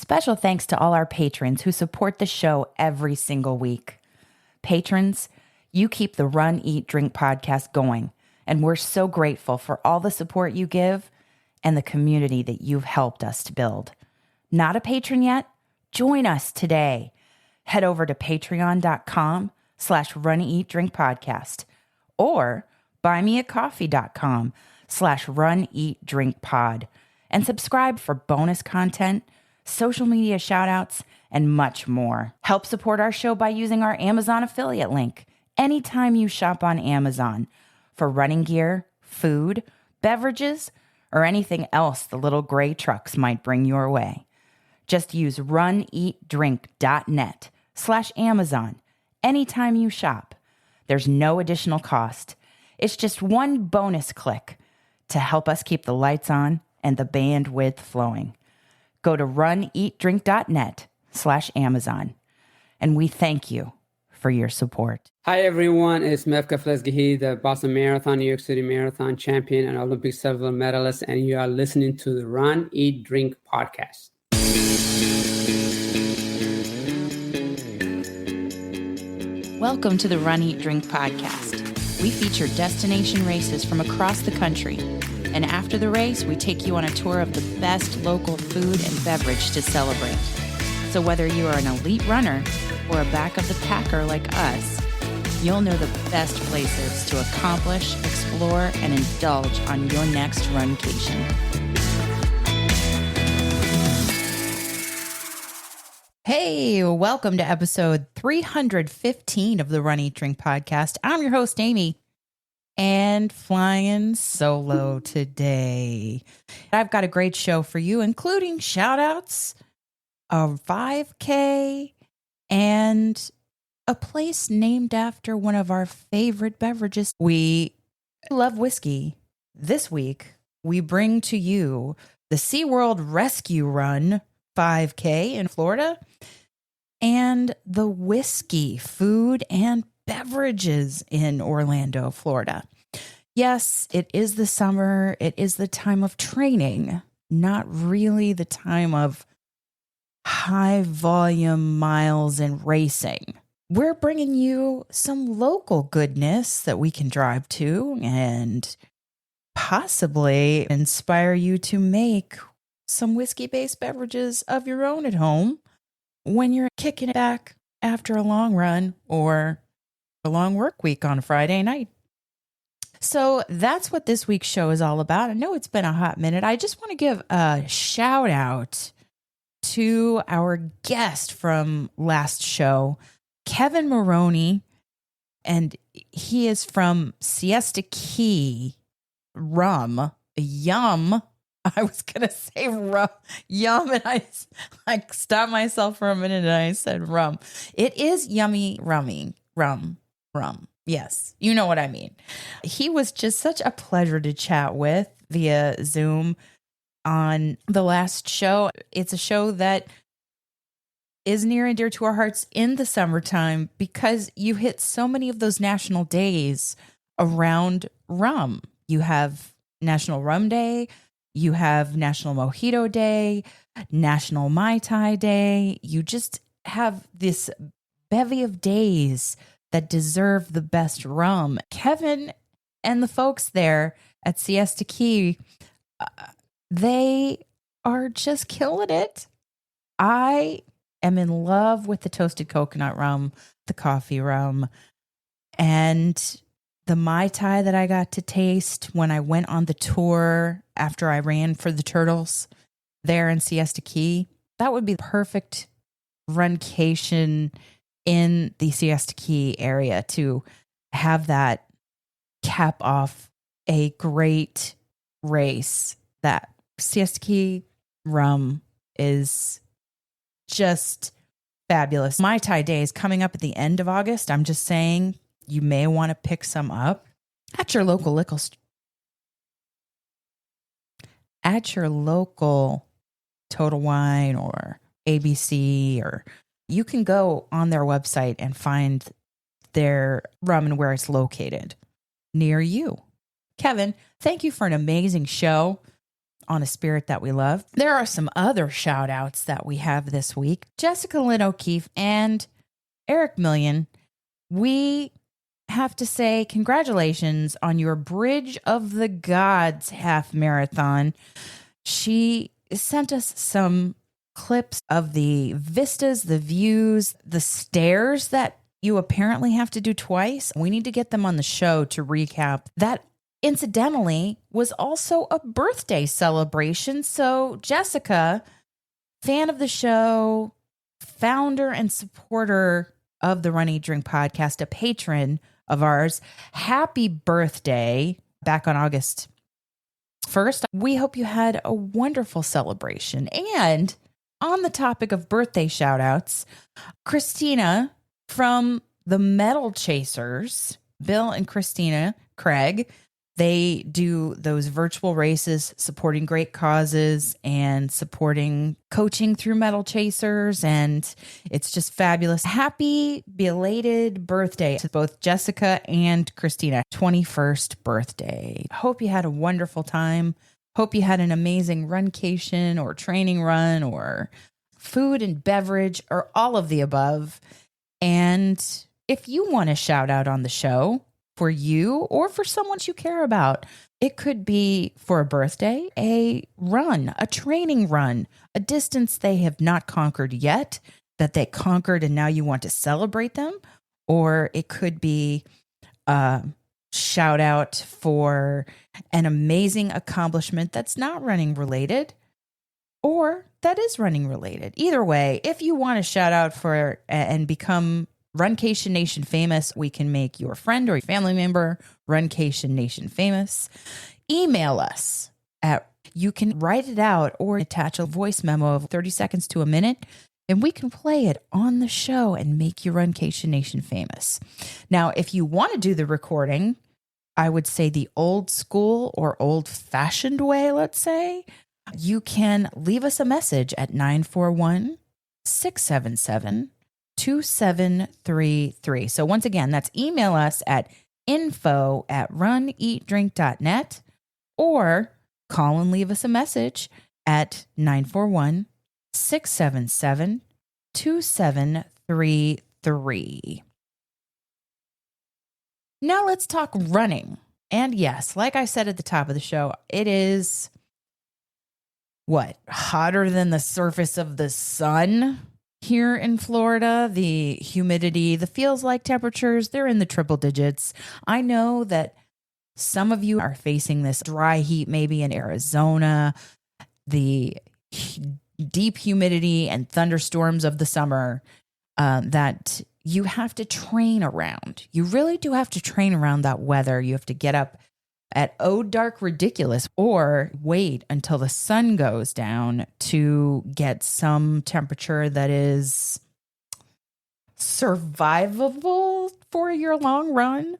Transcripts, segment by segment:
Special thanks to all our patrons who support the show every single week. Patrons, you keep the Run, Eat, Drink podcast going, and we're so grateful for all the support you give and the community that you've helped us to build. Not a patron yet? Join us today. Head over to patreon.com/runeatdrinkpodcast or buymeacoffee.com/runeatdrinkpod and subscribe for bonus content, social media shoutouts, and much more. Help support our show by using our Amazon affiliate link anytime you shop on Amazon for running gear, food, beverages, or anything else the little gray trucks might bring your way. Just use runeatdrink.net/Amazon anytime you shop. There's no additional cost. It's just one bonus click to help us keep the lights on and the bandwidth flowing. Go to runeatdrink.net/Amazon. And we thank you for your support. Hi, everyone. It's Mefka Flesgahi, the Boston Marathon, New York City Marathon champion, and Olympic silver medalist, and you are listening to the Run, Eat, Drink podcast. Welcome to the Run, Eat, Drink podcast. We feature destination races from across the country. And after the race, we take you on a tour of the best local food and beverage to celebrate. So whether you are an elite runner or a back of the packer like us, you'll know the best places to accomplish, explore, and indulge on your next runcation. Hey, welcome to episode 315 of the Run, Eat, Drink podcast. I'm your host, Aimee, and flying solo today. I've got a great show for you, including shout-outs, a 5K, and a place named after one of our favorite beverages. We love whiskey. This week, we bring to you the SeaWorld Rescue Run 5K in Florida and the whiskey, food, and beverages in Orlando, Florida. Yes, it is the summer. It is the time of training, not really the time of high volume miles and racing. We're bringing you some local goodness that we can drive to and possibly inspire you to make some whiskey-based beverages of your own at home when you're kicking it back after a long run or a long work week on a Friday night. So that's what this week's show is all about. I know it's been a hot minute. I just want to give a shout out to our guest from last show, Kevin Maroney, and he is from Siesta Key Rum. Yum. I was going to say rum, yum, and I stopped myself for a minute and I said rum. It is yummy rummy, rum. Yes, you know what I mean. He was just such a pleasure to chat with via Zoom on the last show. It's a show that is near and dear to our hearts in the summertime because you hit so many of those national days around rum. You have National Rum Day, you have National Mojito Day, National Mai Tai Day. You just have this bevy of days that deserve the best rum. Kevin and the folks there at Siesta Key, they are just killing it. I am in love with the toasted coconut rum, the coffee rum, and the Mai Tai that I got to taste when I went on the tour after I ran for the Turtles there in Siesta Key. That would be perfect runcation in the Siesta Key area to have that cap off a great race. That Siesta Key rum is just fabulous. Mai Tai Day is coming up at the end of August. I'm just saying you may want to pick some up at your local liquor store. At your local Total Wine or ABC, or you can go on their website and find their rum and where it's located near you. Kevin, thank you for an amazing show. on a spirit that we love. There are some other shout outs that we have this week. Jessica Lynn O'Keefe and Eric Million. We have to say congratulations on your Bridge of the Gods half marathon. She sent us some clips of the vistas, the views, the stairs that you apparently have to do twice. We need to get them on the show to recap. That incidentally was also a birthday celebration. So Jessica, fan of the show, founder and supporter of the Run Eat Drink podcast, a patron of ours, happy birthday back on August 1st. We hope you had a wonderful celebration. And on the topic of birthday shout outs, Christina from the Metal Chasers, Bill and Christina Craig, they do those virtual races supporting great causes and supporting coaching through Metal Chasers. And it's just fabulous. Happy belated birthday to both Jessica and Christina. 21st birthday. Hope you had a wonderful time. Hope you had an amazing runcation or training run or food and beverage or all of the above. And if you want a shout out on the show for you or for someone you care about, it could be for a birthday, a run, a training run, a distance they have not conquered yet that they conquered and now you want to celebrate them. Or it could be a shout out for an amazing accomplishment that's not running related or that is running related. Either way, if you want to shout out for and become Runcation Nation famous, we can make your friend or your family member Runcation Nation famous. Email us you can write it out or attach a voice memo of 30 seconds to a minute, and we can play it on the show and make your Runcation Nation famous. Now, if you want to do the recording, I would say the old school or old fashioned way, let's say, you can leave us a message at 941-677-2733. So once again, that's email us at info@runeatdrink.net or call and leave us a message at 941-677-2733. Now let's talk running. And yes, like I said at the top of the show, it is hotter than the surface of the sun here in Florida. The humidity, the feels like temperatures, they're in the triple digits. I know that some of you are facing this dry heat, maybe in Arizona, the deep humidity and thunderstorms of the summer that you have to train around. You really do have to train around that weather. You have to get up at dark ridiculous or wait until the sun goes down to get some temperature that is survivable for your long run.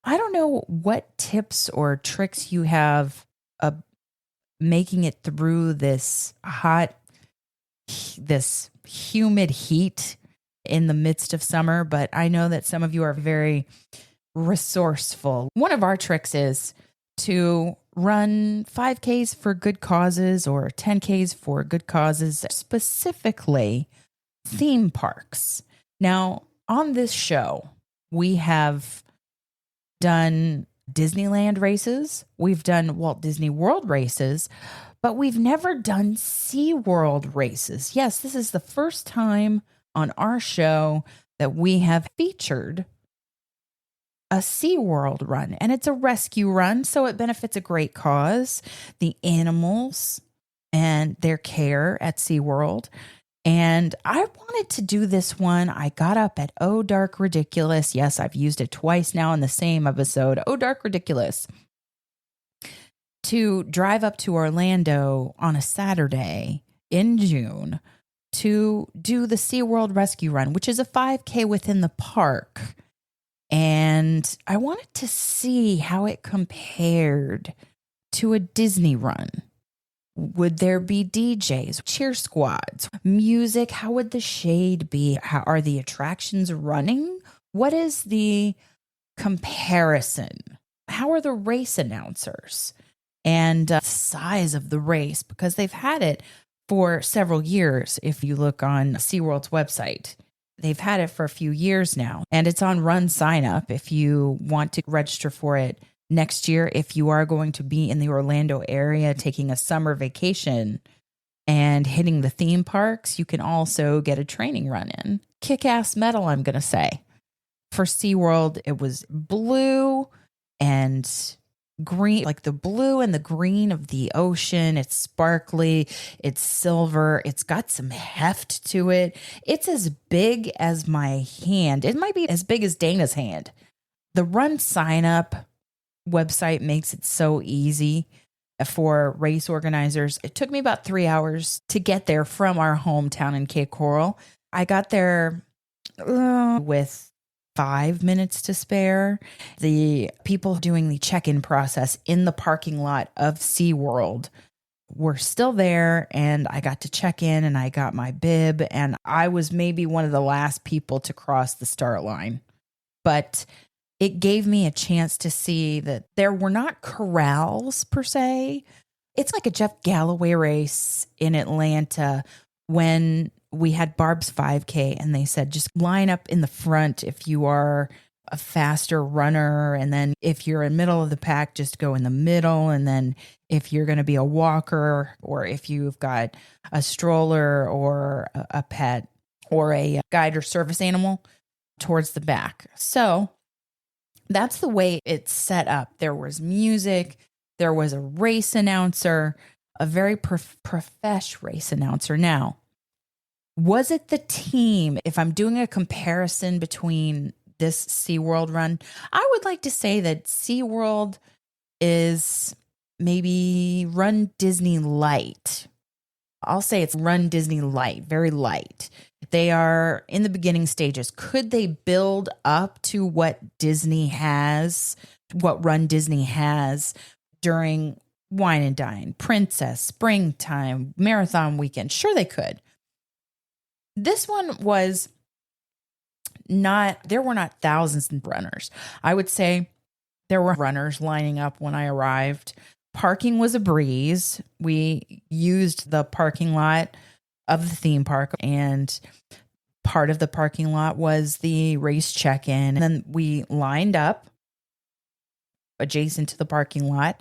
I don't know what tips or tricks you have making it through this humid heat in the midst of summer, but I know that some of you are very resourceful. One of our tricks is to run 5Ks for good causes or 10Ks for good causes, specifically theme parks. Now, on this show, we have done Disneyland races, we've done Walt Disney World races, but we've never done SeaWorld races. Yes, this is the first time on our show that we have featured a SeaWorld run, and it's a rescue run, so it benefits a great cause, the animals and their care at SeaWorld. And I wanted to do this one. I got up at Dark Ridiculous. Yes, I've used it twice now in the same episode. Dark Ridiculous. To drive up to Orlando on a Saturday in June to do the SeaWorld Rescue Run, which is a 5K within the park. And I wanted to see how it compared to a Disney run. Would there be DJs, cheer squads, music? How would the shade be? How are the attractions running? What is the comparison? How are the race announcers? and size of the race, because they've had it for several years. If you look on SeaWorld's website, they've had it for a few years now, and it's on Run Sign Up if you want to register for it next year. If you are going to be in the Orlando area taking a summer vacation and hitting the theme parks, you can also get a training run in. Kick-ass medal, I'm going to say. For SeaWorld, it was blue and green, like the blue and the green of the ocean. It's sparkly, it's silver, it's got some heft to it. It's as big as my hand. It might be as big as Dana's hand. The Run Sign Up website makes it so easy for race organizers. It took me about 3 hours to get there from our hometown in Cape Coral. I got there with 5 minutes to spare. The people doing the check-in process in the parking lot of SeaWorld were still there, and I got to check in and I got my bib, and I was maybe one of the last people to cross the start line. But it gave me a chance to see that there were not corrals per se. It's like a Jeff Galloway race in Atlanta when we had Barb's 5K, and they said, just line up in the front if you are a faster runner. And then if you're in middle of the pack, just go in the middle. And then if you're going to be a walker, or if you've got a stroller or a pet or a guide or service animal, towards the back. So that's the way it's set up. There was music. There was a race announcer, a very profesh race announcer. Now, was it the team? If I'm doing a comparison between this SeaWorld run, I would like to say that SeaWorld is maybe Run Disney Light. I'll say it's Run Disney Light, very light. They are in the beginning stages. Could they build up to what Disney has, what Run Disney has during Wine and Dine, Princess, Springtime, Marathon Weekend? Sure, they could. This one was not, there were not thousands of runners. I would say there were runners lining up when I arrived. Parking was a breeze. We used the parking lot of the theme park, and part of the parking lot was the race check-in. And then we lined up adjacent to the parking lot,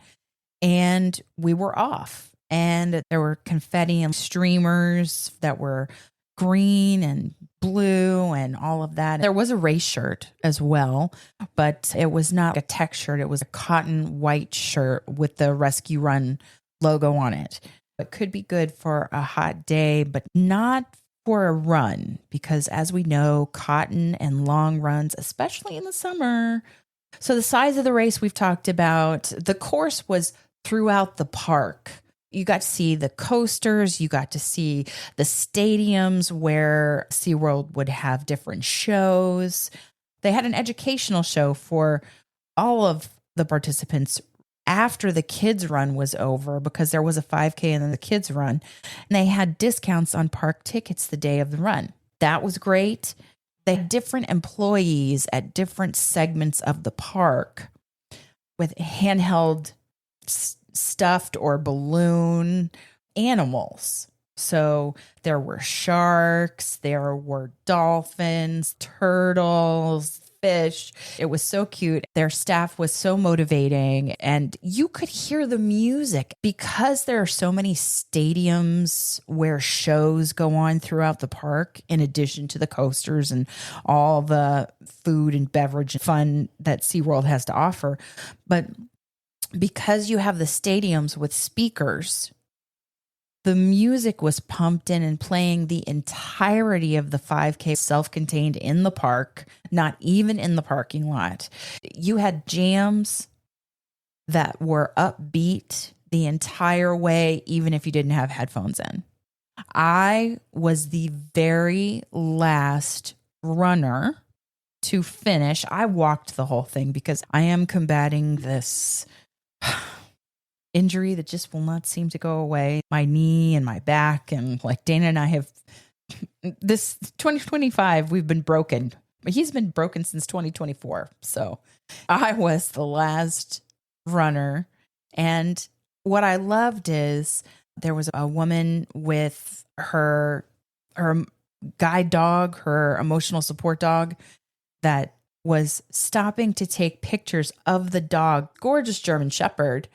and we were off. And there were confetti and streamers that were green and blue and all of that. There was a race shirt as well, but it was not a tech shirt. It was a cotton white shirt with the Rescue Run logo on it. It could be good for a hot day, but not for a run, because as we know, cotton and long runs, especially in the summer. So the size of the race we've talked about. The course was throughout the park. You got to see the coasters. You got to see the stadiums where SeaWorld would have different shows. They had an educational show for all of the participants after the kids run was over, because there was a 5K and then the kids run, and they had discounts on park tickets the day of the run. That was great. They had different employees at different segments of the park with handheld stuffed or balloon animals. So there were sharks, there were dolphins, turtles, fish. It was so cute. Their staff was so motivating, and you could hear the music because there are so many stadiums where shows go on throughout the park, in addition to the coasters and all the food and beverage and fun that SeaWorld has to offer. But because you have the stadiums with speakers, the music was pumped in and playing the entirety of the 5K, self-contained in the park, not even in the parking lot. You had jams that were upbeat the entire way, even if you didn't have headphones in. I was the very last runner to finish. I walked the whole thing because I am combating this injury that just will not seem to go away. My knee and my back, and like Dana and I have, this 2025, we've been broken. He's been broken since 2024. So I was the last runner, and what I loved is there was a woman with her guide dog, her emotional support dog, that was stopping to take pictures of the dog, gorgeous German Shepherd,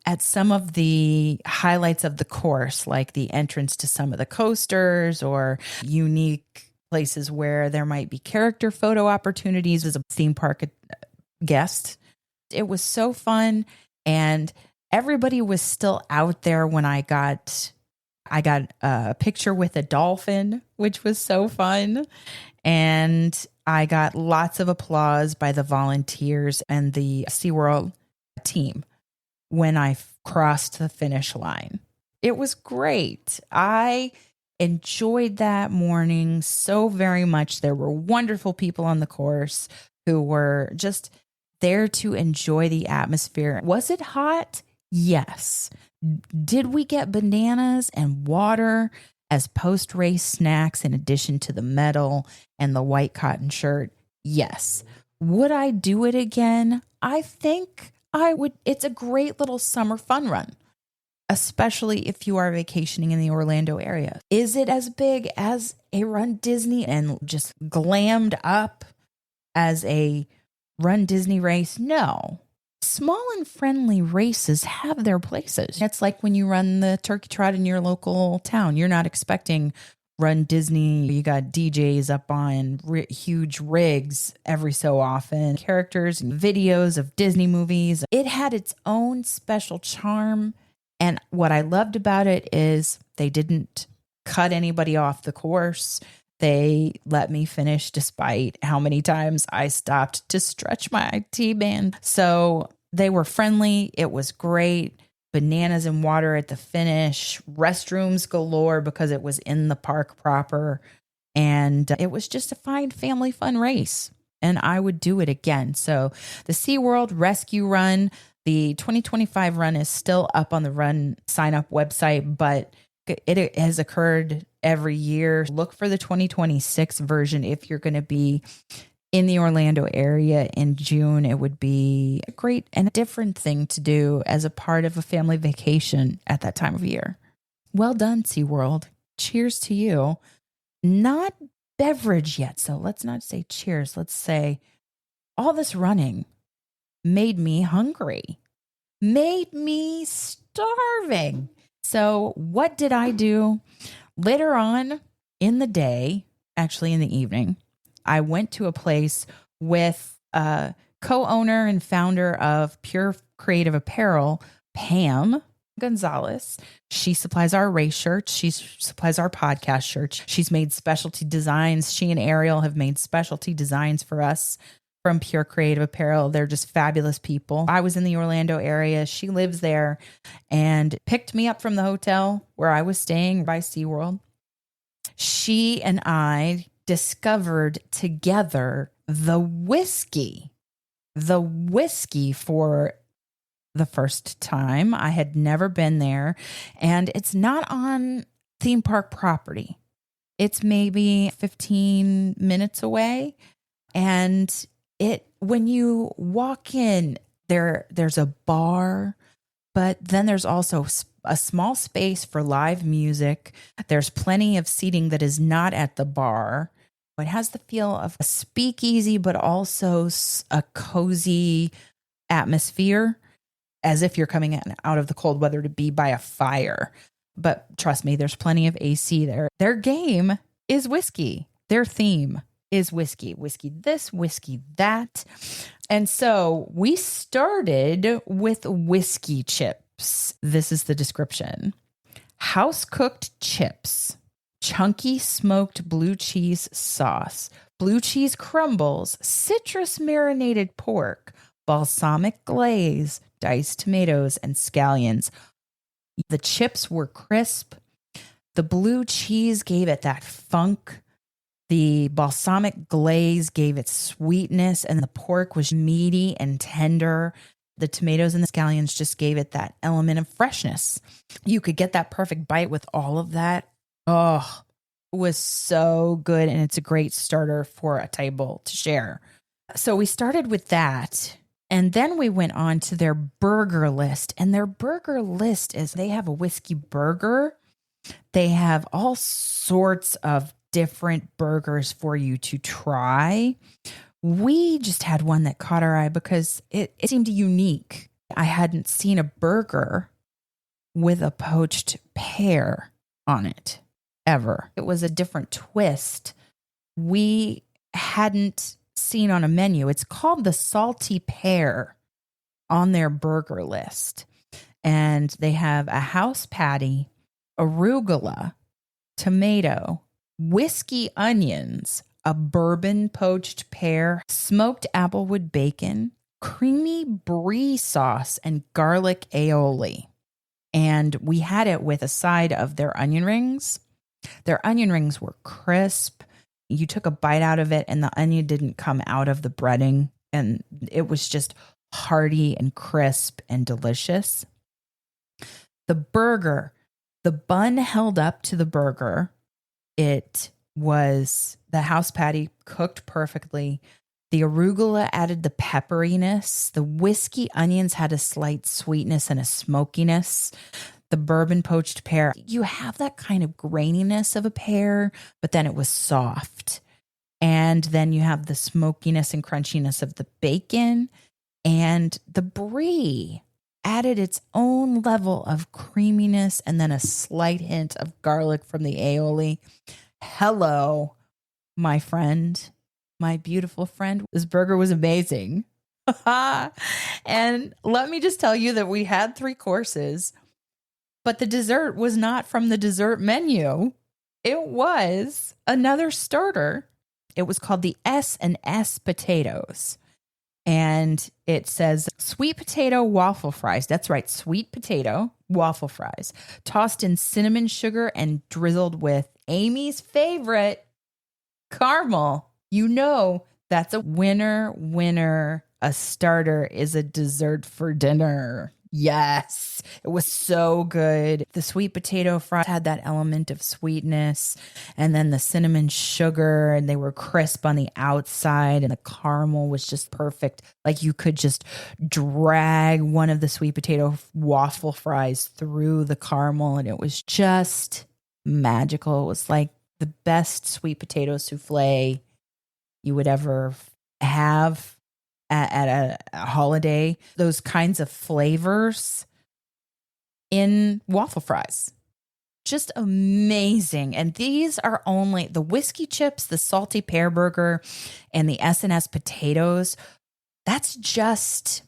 at some of the highlights of the course, like the entrance to some of the coasters or unique places where there might be character photo opportunities as a theme park guest. It was so fun. And everybody was still out there when I got a picture with a dolphin, which was so fun. And I got lots of applause by the volunteers and the SeaWorld team when I crossed the finish line. It was great. I enjoyed that morning so very much. There were wonderful people on the course who were just there to enjoy the atmosphere. Was it hot? Yes. Did we get bananas and water as post-race snacks in addition to the medal and the white cotton shirt? Yes. Would I do it again? I think I would. It's a great little summer fun run, especially if you are vacationing in the Orlando area. Is it as big as a Run Disney and just glammed up as a Run Disney race? No. Small and friendly races have their places. It's like when you run the turkey trot in your local town. You're not expecting Run Disney. You got DJs up on huge rigs every so often, characters and videos of Disney movies. It had its own special charm. And what I loved about it is they didn't cut anybody off the course. They let me finish despite how many times I stopped to stretch my T-band. So they were friendly. It was great. Bananas and water at the finish, restrooms galore because it was in the park proper. And it was just a fine family fun race. And I would do it again. So the SeaWorld Rescue Run, the 2025 run is still up on the run sign up website, but it has occurred every year. Look for the 2026 version if you're going to be in the Orlando area in June. It would be a great and a different thing to do as a part of a family vacation at that time of year. Well done, SeaWorld. Cheers to you. Not beverage yet, so let's not say cheers. Let's say all this running made me hungry, made me starving. So what did I do? Later on in the day, actually in the evening, I went to a place with a co-owner and founder of Pure Creative Apparel, Pam Gonzalez. She supplies our race shirts. She supplies our podcast shirts. She's made specialty designs. She and Ariel have made specialty designs for us from Pure Creative Apparel. They're just fabulous people. I was in the Orlando area. She lives there and picked me up from the hotel where I was staying by SeaWorld. She and I discovered together the whiskey for the first time. I had never been there, and it's not on theme park property. It's maybe 15 minutes away. And when you walk in, there's a bar, but then there's also a small space for live music. There's plenty of seating that is not at the bar. It has the feel of a speakeasy, but also a cozy atmosphere, as if you're coming out of the cold weather to be by a fire. But trust me, there's plenty of AC there. Their game is whiskey. Their theme is whiskey. Whiskey this, whiskey that. And so we started with whiskey chips. This is the description. House-cooked chips, chunky smoked blue cheese sauce, blue cheese crumbles, citrus marinated pork, balsamic glaze, diced tomatoes, and scallions. The chips were crisp. The blue cheese gave it that funk. The balsamic glaze gave it sweetness, and the pork was meaty and tender. The tomatoes and the scallions just gave it that element of freshness. You could get that perfect bite with all of that. Oh, it was so good, and it's a great starter for a table to share. So we started with that, And then we went on to their burger list. And their burger list is they have a whiskey burger. They have all sorts of different burgers for you to try. We just had one that caught our eye because it seemed unique. I hadn't seen a burger with a poached pear on it ever. It was a different twist we hadn't seen on a menu. It's called the salty pear on their burger list. And they have a house patty, arugula, tomato, whiskey onions, a bourbon poached pear, smoked applewood bacon, creamy brie sauce, and garlic aioli. And we had it with a side of their onion rings. Their onion rings were crisp. You took a bite out of it and the onion didn't come out of the breading. And it was just hearty and crisp and delicious. The burger, the bun held up to the burger. It was the house patty cooked perfectly. The arugula added the pepperiness. The whiskey onions had a slight sweetness and a smokiness. The bourbon poached pear, you have that kind of graininess of a pear, but then it was soft. And then you have the smokiness and crunchiness of the bacon. And the brie added its own level of creaminess and then a slight hint of garlic from the aioli. Hello, my friend, my beautiful friend. This burger was amazing. And let me just tell you that we had 3 courses, but the dessert was not from the dessert menu. It was another starter. It was called the S&S potatoes. And it says sweet potato waffle fries. That's right, sweet potato waffle fries, tossed in cinnamon sugar and drizzled with Aimee's favorite, caramel. You know, that's a winner. A starter is a dessert for dinner. Yes, it was so good. The sweet potato fries had that element of sweetness, and then the cinnamon sugar, and they were crisp on the outside, and the caramel was just perfect. Like you could just drag one of the sweet potato waffle fries through the caramel, and it was just magical. It was like the best sweet potato souffle you would ever have at a holiday. Those kinds of flavors in waffle fries. Just amazing. And these are only the whiskey chips, the salty pear burger, and the S&S potatoes. That's just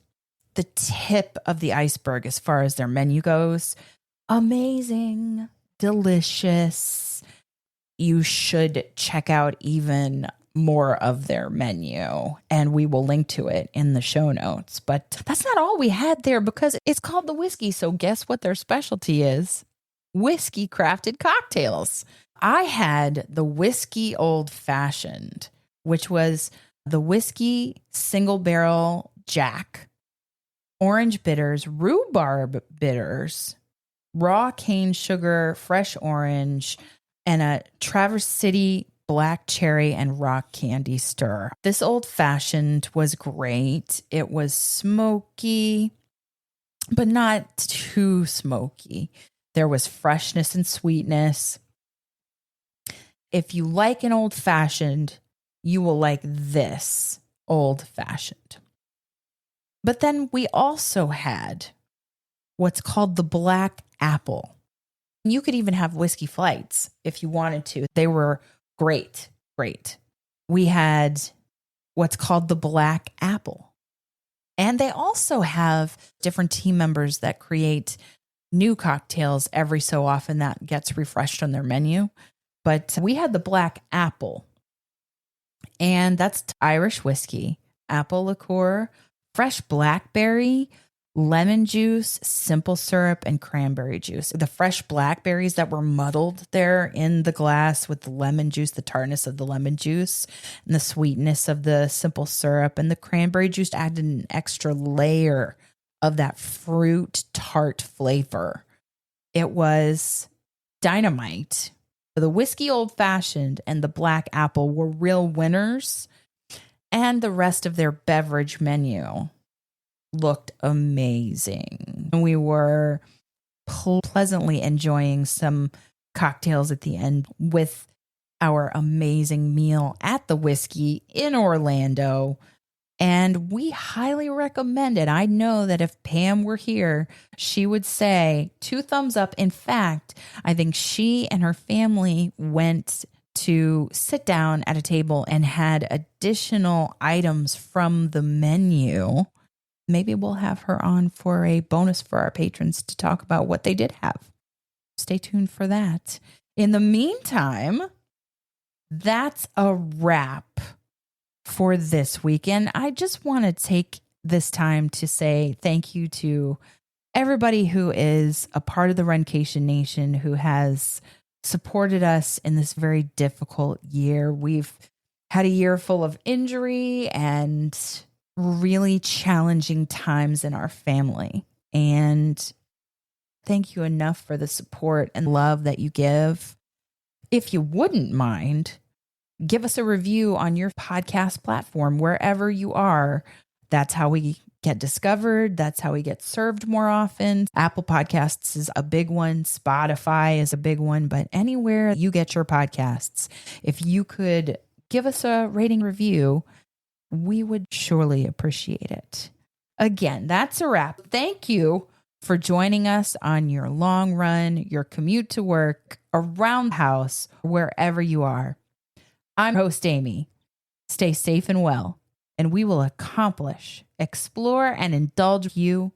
the tip of the iceberg as far as their menu goes. Amazing, delicious. You should check out even more of their menu, and we will link to it in the show notes. But that's not all we had there, because it's called the whiskey. So guess what their specialty is? Whiskey crafted cocktails. I had the whiskey old fashioned, which was the whiskey single barrel Jack, orange bitters, rhubarb bitters, raw cane sugar, fresh orange, and a Traverse City black cherry and rock candy stir. This old fashioned was great. It was smoky, but not too smoky. There was freshness and sweetness. If you like an old fashioned, you will like this old fashioned. But then we also had what's called the black apple. You could even have whiskey flights if you wanted to. They were great. We had what's called the black apple. And they also have different team members that create new cocktails every so often that gets refreshed on their menu. But we had the black apple. And that's Irish whiskey, apple liqueur, fresh blackberry, lemon juice, simple syrup, and cranberry juice. The fresh blackberries that were muddled there in the glass with the lemon juice, the tartness of the lemon juice, and the sweetness of the simple syrup, and the cranberry juice added an extra layer of that fruit tart flavor. It was dynamite. The whiskey old fashioned and the black apple were real winners, and the rest of their beverage menu looked amazing. We were pleasantly enjoying some cocktails at the end with our amazing meal at the Whiskey in Orlando. And we highly recommend it. I know that if Pam were here, she would say 2 thumbs up. In fact, I think she and her family went to sit down at a table and had additional items from the menu. Maybe we'll have her on for a bonus for our patrons to talk about what they did have. Stay tuned for that. In the meantime, that's a wrap for this weekend. I just want to take this time to say thank you to everybody who is a part of the Runcation Nation, who has supported us in this very difficult year. We've had a year full of injury and really challenging times in our family. And thank you enough for the support and love that you give. If you wouldn't mind, give us a review on your podcast platform, wherever you are. That's how we get discovered. That's how we get served more often. Apple Podcasts is a big one. Spotify is a big one. But anywhere you get your podcasts, if you could give us a rating review, we would surely appreciate it. Again, that's a wrap. Thank you for joining us on your long run, your commute to work, around the house, wherever you are. I'm host Aimee. Stay safe and well, and we will accomplish, explore, and indulge you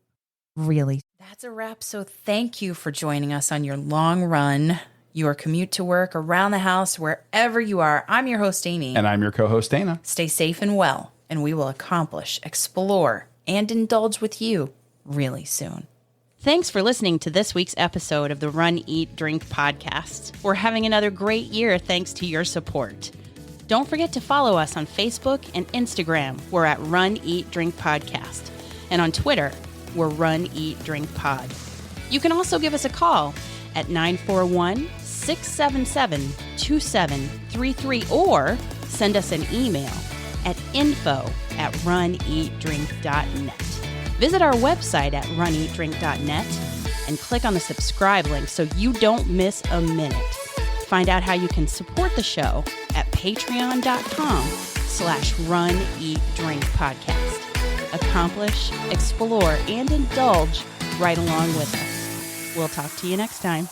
really. That's a wrap. So thank you for joining us on your long run, your commute to work, around the house, wherever you are. I'm your host, Aimee. And I'm your co-host, Dana. Stay safe and well, and we will accomplish, explore, and indulge with you really soon. Thanks for listening to this week's episode of the Run, Eat, Drink podcast. We're having another great year thanks to your support. Don't forget to follow us on Facebook and Instagram. We're at Run, Eat, Drink Podcast. And on Twitter, we're Run, Eat, Drink Pod. You can also give us a call at 941-677-2733 or send us an email at info@runeatdrink.net. Visit our website at runeatdrink.net and click on the subscribe link so you don't miss a minute. Find out how you can support the show at patreon.com/runeatdrinkpodcast. Accomplish, explore, and indulge right along with us. We'll talk to you next time.